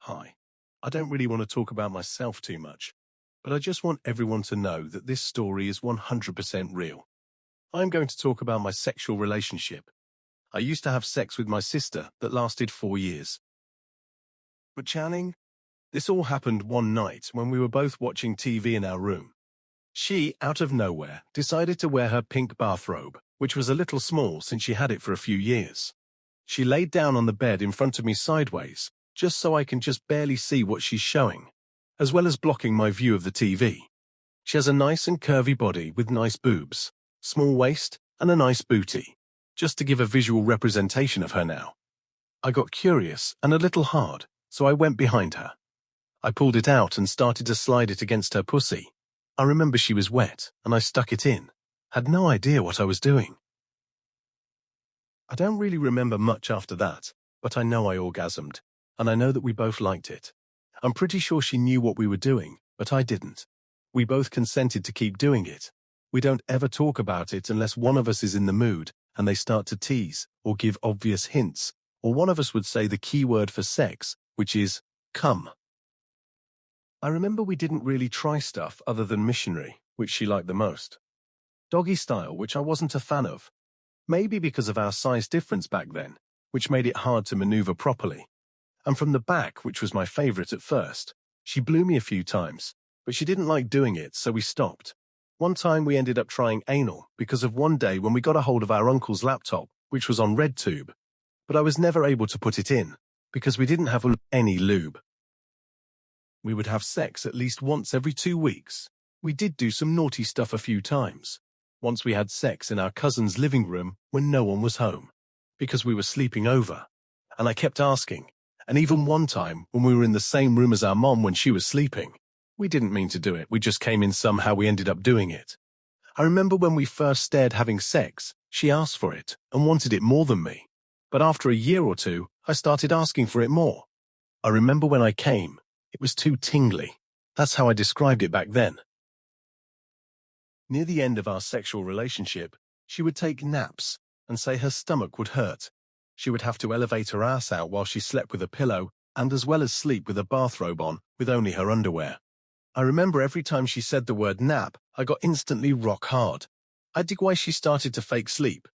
Hi. I don't really want to talk about myself too much, but I just want everyone to know that this story is 100% real. I'm going to talk about my sexual relationship. I used to have sex with my sister that lasted 4 years. But Channing, this all happened one night when we were both watching TV in our room. She, out of nowhere, decided to wear her pink bathrobe, which was a little small since she had it for a few years. She laid down on the bed in front of me sideways, just so I can just barely see what she's showing, as well as blocking my view of the TV. She has a nice and curvy body with nice boobs, small waist, and a nice booty, just to give a visual representation of her now. I got curious and a little hard, so I went behind her. I pulled it out and started to slide it against her pussy. I remember she was wet, and I stuck it in. Had no idea what I was doing. I don't really remember much after that, but I know I orgasmed, and I know that we both liked it. I'm pretty sure she knew what we were doing, but I didn't. We both consented to keep doing it. We don't ever talk about it unless one of us is in the mood and they start to tease or give obvious hints, or one of us would say the key word for sex, which is come. I remember we didn't really try stuff other than missionary, which she liked the most. Doggy style, which I wasn't a fan of. Maybe because of our size difference back then, which made it hard to maneuver properly. And from the back, which was my favorite at first. She blew me a few times, but she didn't like doing it, so we stopped. One time we ended up trying anal because of one day when we got a hold of our uncle's laptop, which was on RedTube. But I was never able to put it in, because we didn't have any lube. We would have sex at least once every 2 weeks. We did do some naughty stuff a few times. Once we had sex in our cousin's living room when no one was home, because we were sleeping over. And I kept asking. And even one time when we were in the same room as our mom when she was sleeping. We didn't mean to do it, we just came in somehow, we ended up doing it. I remember when we first started having sex, she asked for it and wanted it more than me. But after a year or two, I started asking for it more. I remember when I came, it was too tingly. That's how I described it back then. Near the end of our sexual relationship, she would take naps and say her stomach would hurt. She would have to elevate her ass out while she slept with a pillow and as well as sleep with a bathrobe on with only her underwear. I remember every time she said the word nap, I got instantly rock hard. I dig why she started to fake sleep.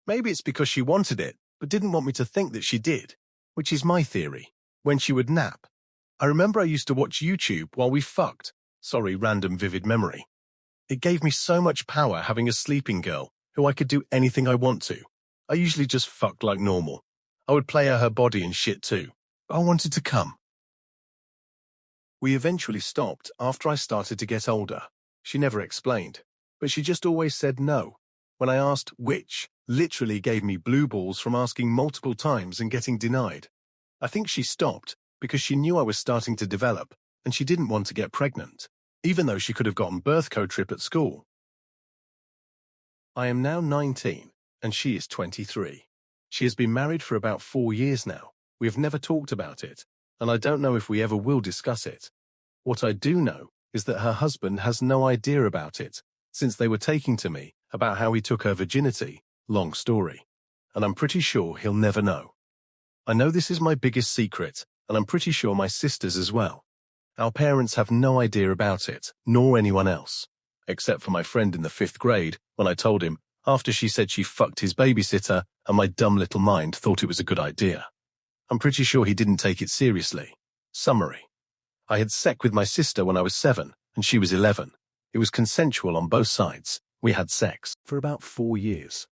Maybe it's because she wanted it, but didn't want me to think that she did, which is my theory, when she would nap. I remember I used to watch YouTube while we fucked. Sorry, random vivid memory. It gave me so much power having a sleeping girl who I could do anything I want to. I usually just fucked like normal. I would play her body and shit too. I wanted to come. We eventually stopped after I started to get older. She never explained, but she just always said no. When I asked which, literally gave me blue balls from asking multiple times and getting denied. I think she stopped because she knew I was starting to develop and she didn't want to get pregnant, even though she could have gotten birth co-trip at school. I am now 19 and she is 23. She has been married for about 4 years now. We have never talked about it, and I don't know if we ever will discuss it. What I do know is that her husband has no idea about it, since they were taking to me about how he took her virginity, long story, and I'm pretty sure he'll never know. I know this is my biggest secret, and I'm pretty sure my sister's as well. Our parents have no idea about it, nor anyone else, except for my friend in the 5th grade when I told him after she said she fucked his babysitter and my dumb little mind thought it was a good idea. I'm pretty sure he didn't take it seriously. Summary. I had sex with my sister when I was 7 and she was 11. It was consensual on both sides. We had sex for about 4 years.